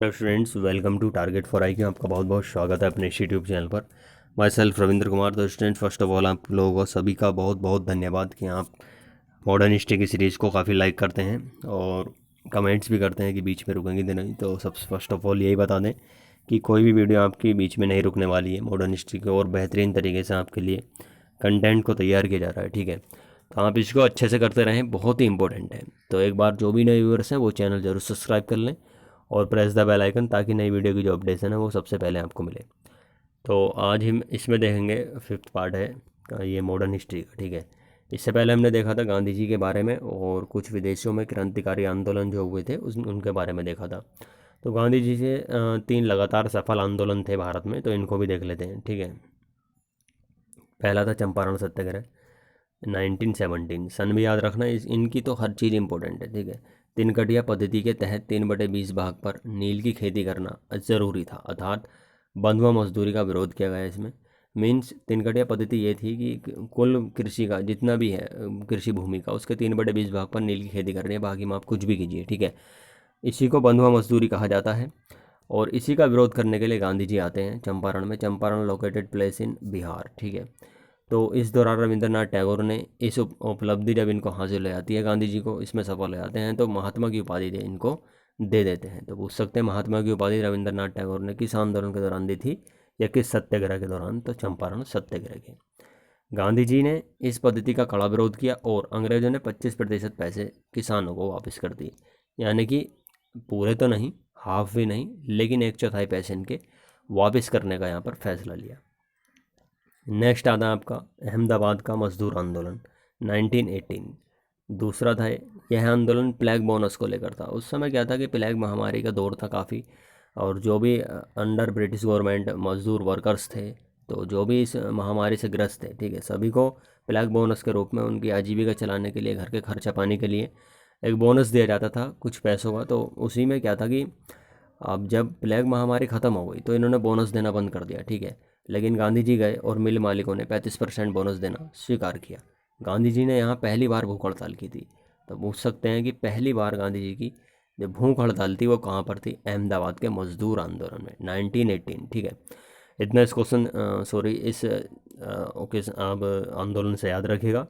Hello students, welcome to target for IQ। आपका बहुत बहुत स्वागत है अपने इस यूट्यूब चैनल पर। My self Ravindra Kumar. तो स्टूडेंट्स, फर्स्ट ऑफ ऑल आप लोगों को सभी का बहुत बहुत धन्यवाद कि आप मॉडर्न हिस्ट्री की सीरीज़ को काफ़ी लाइक करते हैं और कमेंट्स भी करते हैं कि बीच में रुकेंगे तो नहीं। तो सब फर्स्ट ऑफ ऑल यही बता दें कि कोई भी वीडियो आपकी बीच में नहीं रुकने वाली है। मॉडर्न हिस्ट्री को और बेहतरीन तरीके से आपके लिए कंटेंट को तैयार किया जा रहा है, ठीक है। तो आप इसको अच्छे से करते रहें, बहुत ही इंपॉर्टेंट है। तो एक बार जो भी नए व्यूअर्स हैं वो चैनल ज़रूर सब्सक्राइब कर लें और प्रेस द बेल आइकन, ताकि नई वीडियो की जो अपडेशन है वो सबसे पहले आपको मिले। तो आज हम इसमें देखेंगे, फिफ्थ पार्ट है ये मॉडर्न हिस्ट्री का, ठीक है। इससे पहले हमने देखा था गांधी जी के बारे में और कुछ विदेशों में क्रांतिकारी आंदोलन जो हुए थे उनके बारे में देखा था। तो गांधी जी से 3 लगातार सफल आंदोलन थे भारत में, तो इनको भी देख लेते हैं, ठीक है। पहला था चंपारण सत्याग्रह 1917। सन भी याद रखना, इनकी तो हर चीज़ इंपॉर्टेंट है, ठीक है। तिनकटिया पद्धति के तहत 3/20 भाग पर नील की खेती करना ज़रूरी था, अर्थात बंधुआ मजदूरी का विरोध किया गया इसमें। मीन्स तिनकटिया पद्धति ये थी कि कुल कृषि का जितना भी है कृषि भूमि का, उसके 3/20 भाग पर नील की खेती करनी है, बाकी में आप कुछ भी कीजिए, ठीक है। इसी को बंधुआ मजदूरी कहा जाता है और इसी का विरोध करने के लिए गांधी जी आते हैं चंपारण में। Champaran located place in Bihar, ठीक है। तो इस दौरान रविंद्रनाथ टैगोर ने इस उपलब्धि जब इनको हासिल हो जाती है, गांधी जी को इसमें सफल हो जाते हैं, तो महात्मा की उपाधि दे इनको दे देते हैं। तो पूछ सकते हैं महात्मा की उपाधि रविंद्रनाथ टैगोर ने किस आंदोलन के दौरान दी थी या किस सत्याग्रह के दौरान? तो चंपारण सत्याग्रह के। गांधी जी ने इस पद्धति का कड़ा विरोध किया और अंग्रेजों ने 25% पैसे किसानों को वापस कर दिए, यानी कि पूरे तो नहीं, हाफ भी नहीं, लेकिन 1/4 पैसे इनके वापस करने का यहाँ पर फैसला लिया। नेक्स्ट आता है आपका अहमदाबाद का मजदूर आंदोलन 1918। दूसरा था यह आंदोलन प्लेग बोनस को लेकर था। उस समय क्या था कि प्लेग महामारी का दौर था काफ़ी, और जो भी अंडर ब्रिटिश गवर्नमेंट मजदूर वर्कर्स थे, तो जो भी इस महामारी से ग्रस्त थे, ठीक है, सभी को प्लेग बोनस के रूप में उनकी आजीविका चलाने के लिए, घर के खर्चा पानी के लिए एक बोनस दिया जाता था कुछ पैसों का। तो उसी में क्या था कि अब जब प्लेग महामारी ख़त्म हो गई तो इन्होंने बोनस देना बंद कर दिया, ठीक है। लेकिन गांधी जी गए और मिल मालिकों ने 35% बोनस देना स्वीकार किया। गांधी जी ने यहाँ पहली बार भूख हड़ताल की थी। तो पूछ सकते हैं कि पहली बार गांधी जी की जो भूख हड़ताल थी वो कहाँ पर थी? अहमदाबाद के मजदूर आंदोलन में 1918, ठीक है। इतना इस क्वेश्चन सॉरी इस ओकेशन आप आंदोलन से याद रखिएगा।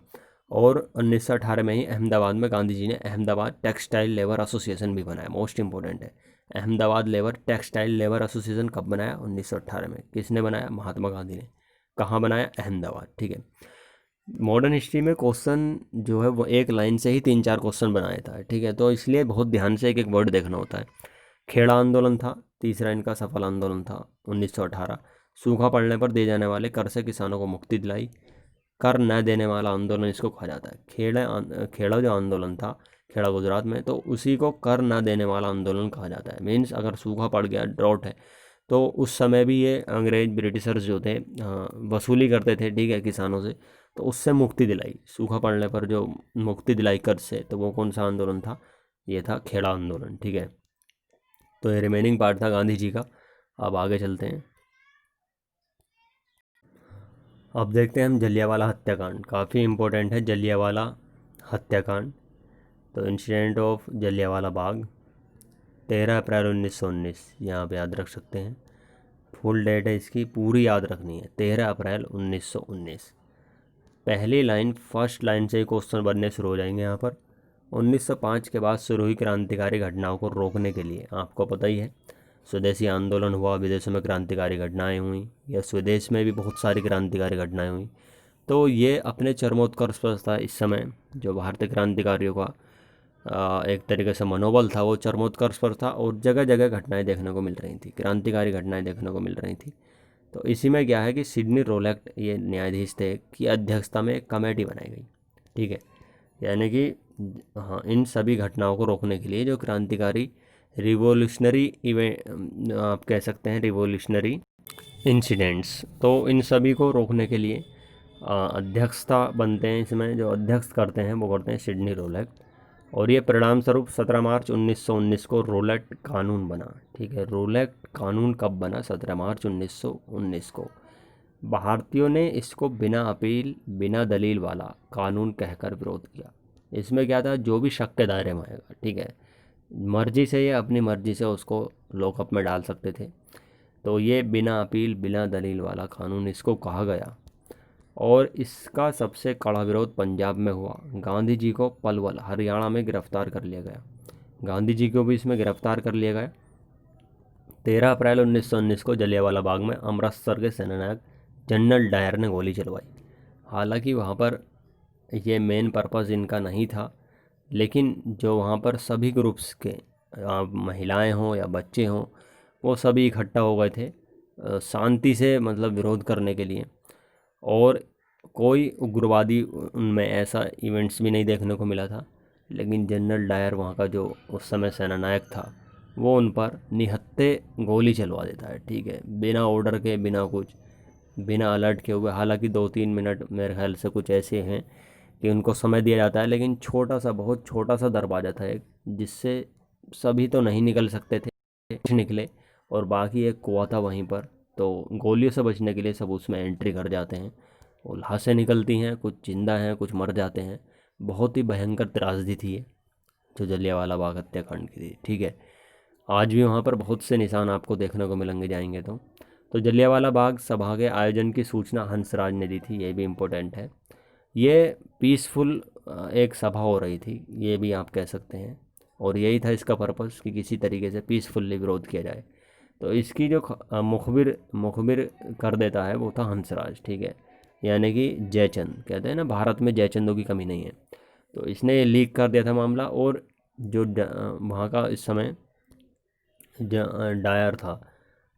और 1918 में ही अहमदाबाद में गांधी जी ने अहमदाबाद टेक्सटाइल लेबर एसोसिएशन भी बनाया। मोस्ट इंपॉर्टेंट है, अहमदाबाद टेक्सटाइल लेबर एसोसिएशन कब बनाया? 1918 में। किसने बनाया? महात्मा गांधी ने। कहाँ बनाया? अहमदाबाद, ठीक है। मॉडर्न हिस्ट्री में क्वेश्चन जो है वो एक लाइन से ही 3-4 क्वेश्चन बनाया था, ठीक है। तो इसलिए बहुत ध्यान से एक एक वर्ड देखना होता है। खेड़ा आंदोलन था तीसरा इनका सफल आंदोलन था 1918। सूखा पड़ने पर दिए जाने वाले कर से किसानों को मुक्ति दिलाई। कर न देने वाला आंदोलन इसको कहा जाता है। खेड़ा जो आंदोलन था खेड़ा गुजरात में, तो उसी को कर न देने वाला आंदोलन कहा जाता है। मीन्स अगर सूखा पड़ गया, ड्रॉट है, तो उस समय भी ये अंग्रेज ब्रिटिशर्स जो थे वसूली करते थे, ठीक है, किसानों से। तो उससे मुक्ति दिलाई, सूखा पड़ने पर जो मुक्ति दिलाई कर से, तो वो कौन सा आंदोलन था? ये था खेड़ा आंदोलन, ठीक है। तो ये रिमेनिंग पार्ट था गांधी जी का। अब आगे चलते हैं। अब देखते हैं हम जलियांवाला हत्याकांड। काफ़ी इम्पोर्टेंट है जलियांवाला हत्याकांड। तो इंसिडेंट ऑफ जलियांवाला बाग 13 अप्रैल 1919, यहाँ पे याद रख सकते हैं। फुल डेट है इसकी, पूरी याद रखनी है, 13 अप्रैल 1919। पहली लाइन, फर्स्ट लाइन से ही क्वेश्चन बनने शुरू हो जाएंगे यहाँ पर। 1905 के बाद शुरू हुई क्रांतिकारी घटनाओं को रोकने के लिए, आपको पता ही है, स्वदेशी आंदोलन हुआ, विदेशों में क्रांतिकारी घटनाएं हुई, या स्वदेश में भी बहुत सारी क्रांतिकारी घटनाएं हुई। तो ये अपने चरमोत्कर्ष पर था इस समय। जो भारतीय क्रांतिकारियों का एक तरीके से मनोबल था वो चरमोत्कर्ष पर था, और जगह जगह घटनाएं देखने को मिल रही थी, क्रांतिकारी घटनाएं देखने को मिल रही थी। तो इसी में क्या है कि सिडनी रोलेक्ट ये न्यायाधीश थे की अध्यक्षता में एक कमेटी बनाई गई, ठीक है। यानी कि हाँ, इन सभी घटनाओं को रोकने के लिए जो क्रांतिकारी रिवोल्यूशनरी इवेंट आप कह सकते हैं, रिवोल्यूशनरी इंसिडेंट्स, तो इन सभी को रोकने के लिए अध्यक्षता बनते हैं। इसमें जो अध्यक्ष करते हैं वो करते हैं सिडनी रोलेक्ट। और ये परिणाम स्वरूप 17 मार्च 1919 को रोलेट कानून बना, ठीक है। रोलेट कानून कब बना? 17 मार्च 1919 को। भारतीयों ने इसको बिना अपील बिना दलील वाला कानून कहकर विरोध किया। इसमें क्या था? जो भी शक के दायरे में आएगा, ठीक है, मर्जी से या अपनी मर्जी से उसको लॉकअप में डाल सकते थे। तो ये बिना अपील बिना दलील वाला कानून इसको कहा गया। और इसका सबसे कड़ा विरोध पंजाब में हुआ। गांधी जी को पलवल हरियाणा में गिरफ्तार कर लिया गया। गांधी जी को भी इसमें गिरफ्तार कर लिया गया। 13 अप्रैल 1919 को जलियांवाला बाग में अमृतसर के सेनानायक जनरल डायर ने गोली चलवाई। हालांकि वहाँ पर ये मेन पर्पज़ इनका नहीं था, लेकिन जो वहाँ पर सभी ग्रुप्स के महिलाएं हों या बच्चे हों, वो सभी इकट्ठा हो गए थे शांति से, मतलब विरोध करने के लिए। और कोई उग्रवादी उनमें ऐसा इवेंट्स भी नहीं देखने को मिला था। लेकिन जनरल डायर वहाँ का जो उस समय सेनानायक था, वो उन पर निहत्थे गोली चलवा देता है, ठीक है, बिना ऑर्डर के, बिना कुछ, बिना अलर्ट के हुए। हालांकि 2-3 मिनट मेरे ख्याल से कुछ ऐसे हैं कि उनको समय दिया जाता है, लेकिन छोटा सा, बहुत छोटा सा दरवाज़ा था एक, जिससे सभी तो नहीं निकल सकते थे, कुछ निकले। और बाकी एक कुआं था वहीं पर, तो गोलियों से बचने के लिए सब उसमें एंट्री कर जाते हैं और लाशें निकलती हैं, कुछ जिंदा हैं, कुछ मर जाते हैं। बहुत ही भयंकर त्रासदी थी ये, जो जलियांवाला बाग हत्याकांड की थी, ठीक है। आज भी वहाँ पर बहुत से निशान आपको देखने को मिलेंगे जाएंगे तो जलियांवाला बाग सभा के आयोजन की सूचना हंसराज ने दी थी, ये भी इम्पोर्टेंट है। ये पीसफुल एक सभा हो रही थी, ये भी आप कह सकते हैं। और यही था इसका पर्पस कि किसी तरीके से पीसफुल्ली विरोध किया जाए। तो इसकी जो मुखबिर मुखबिर कर देता है वो था हंसराज, ठीक है, यानी कि जयचंद। कहते हैं ना, भारत में जयचंदों की कमी नहीं है। तो इसने लीक कर दिया था मामला। और जो वहाँ का इस समय डायर था,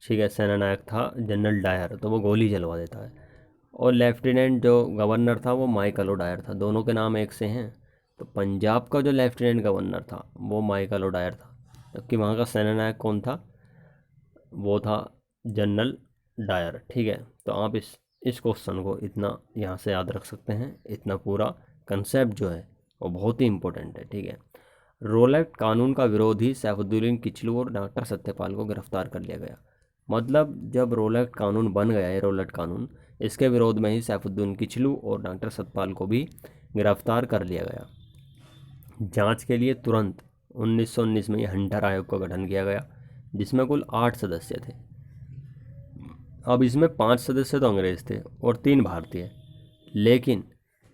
ठीक है, सेनानायक था जनरल डायर, तो वो गोली चलवा देता है। और लेफ्टिनेंट जो गवर्नर था वो माइकल ओडायर था, दोनों के नाम एक से हैं। तो पंजाब का जो लेफ्टिनेंट गवर्नर था वो माइकल ओडायर था, जबकि वहाँ का सेनानायक कौन था, वो था जनरल डायर, ठीक है। तो आप इस क्वेश्चन को इतना यहाँ से याद रख सकते हैं। इतना पूरा कंसेप्ट जो है वो बहुत ही इंपॉर्टेंट है, ठीक है। रोलेट कानून का विरोधी सैफुद्दीन किचलू और डॉक्टर सत्यपाल को गिरफ्तार कर लिया गया। मतलब जब रोलेट कानून बन गया है, रोलेट कानून, इसके विरोध में ही सैफुद्दीन किचलू और डॉक्टर सत्यपाल को भी गिरफ्तार कर लिया गया। जांच के लिए तुरंत 1919 में हंटर आयोग का गठन किया गया, जिसमें कुल 8 सदस्य थे। अब इसमें 5 सदस्य तो अंग्रेज थे और 3 भारतीय। लेकिन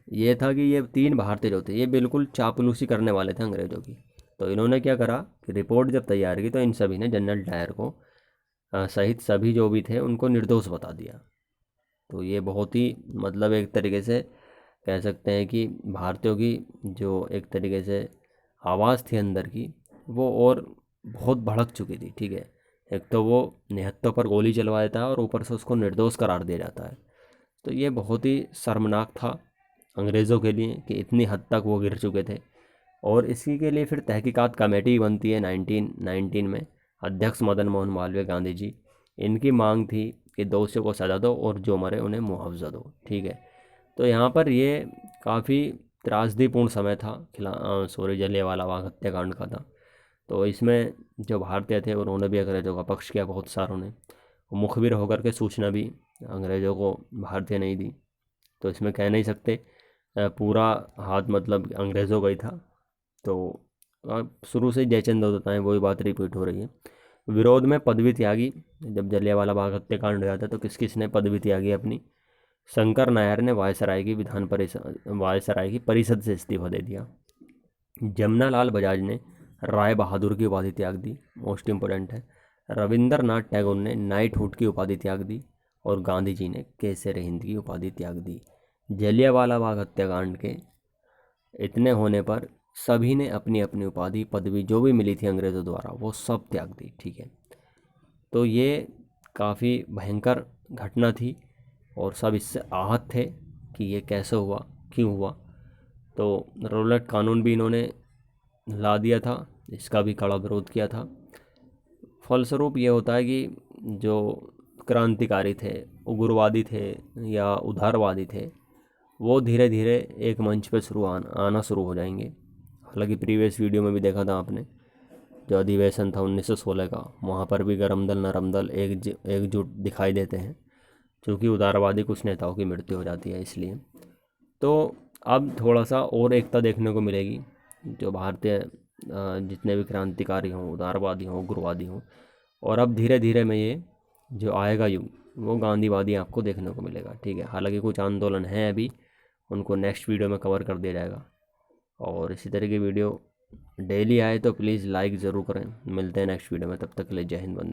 ये था कि ये 3 भारतीय जो थे ये बिल्कुल चापलूसी करने वाले थे अंग्रेज़ों की। तो इन्होंने क्या करा कि रिपोर्ट जब तैयार की तो इन सभी ने जनरल डायर को सहित सभी जो भी थे उनको निर्दोष बता दिया। तो ये बहुत ही, मतलब एक तरीके से कह सकते हैं कि भारतीयों की जो एक तरीके से आवाज़ थी अंदर की, वो और बहुत भड़क चुकी थी, ठीक है। एक तो वो निहत्थों पर गोली चलवा देता है और ऊपर से उसको निर्दोष करार दिया जाता है। तो ये बहुत ही शर्मनाक था अंग्रेज़ों के लिए कि इतनी हद तक वो गिर चुके थे। और इसी के लिए फिर तहकीकात कमेटी बनती है 1919 में। अध्यक्ष मदन मोहन मालवीय गांधी जी, इनकी मांग थी कि दोषियों को सज़ा दो और जो मरे उन्हें मुआवजा दो, ठीक है। तो यहाँ पर ये काफ़ी त्रासदीपूर्ण समय था, जलियांवाला बाग हत्याकांड का था। तो इसमें जो भारतीय थे उन्होंने भी अंग्रेज़ों का पक्ष किया, बहुत सारों ने। मुखबिर होकर के सूचना भी अंग्रेज़ों को भारतीय नहीं दी। तो इसमें कह नहीं सकते पूरा हाथ मतलब अंग्रेज़ों का ही था। तो शुरू से ही जयचंद होता है, वही बात रिपीट हो रही है। विरोध में पदवी त्यागी। जब जलियांवाला बाग हत्याकांड हो जाता तो किस किस ने पदवी त्यागी अपनी। शंकर नायर ने वायसराय की परिषद से इस्तीफा दे दिया। जमनालाल बजाज ने राय बहादुर की उपाधि त्याग दी, मोस्ट इम्पोर्टेंट है। रविंद्रनाथ टैगोर ने नाइटहुड की उपाधि त्याग दी और गांधी जी ने केसर हिंद की उपाधि त्याग दी। जलियांवाला बाग हत्याकांड के इतने होने पर सभी ने अपनी अपनी उपाधि पदवी जो भी मिली थी अंग्रेज़ों द्वारा वो सब त्याग दी, ठीक है। तो ये काफ़ी भयंकर घटना थी और सब इससे आहत थे कि ये कैसे हुआ, क्यों हुआ। तो रोलेट कानून भी इन्होंने ला दिया था, इसका भी कड़ा विरोध किया था। फलस्वरूप ये होता है कि जो क्रांतिकारी थे, उग्रवादी थे या उदारवादी थे, वो धीरे धीरे एक मंच पे आना शुरू हो जाएंगे। हालांकि प्रीवियस वीडियो में भी देखा था आपने, जो अधिवेशन था 1916 का, वहाँ पर भी गरम दल नरम दल एकजुट दिखाई देते हैं, क्योंकि उदारवादी कुछ नेताओं की मृत्यु हो जाती है इसलिए। तो अब थोड़ा सा और एकता देखने को मिलेगी। जो भारतीय जितने भी क्रांतिकारी हों, उदारवादी हों, उग्रवादी हों। और अब धीरे धीरे में ये जो आएगा युग वो गांधीवादी आपको देखने को मिलेगा, ठीक है। हालांकि कुछ आंदोलन हैं अभी, उनको नेक्स्ट वीडियो में कवर कर दिया जाएगा। और इसी तरह की वीडियो डेली आए तो प्लीज़ लाइक ज़रूर करें। मिलते हैं नेक्स्ट वीडियो में, तब तक के लिए जय हिंद, वंदे।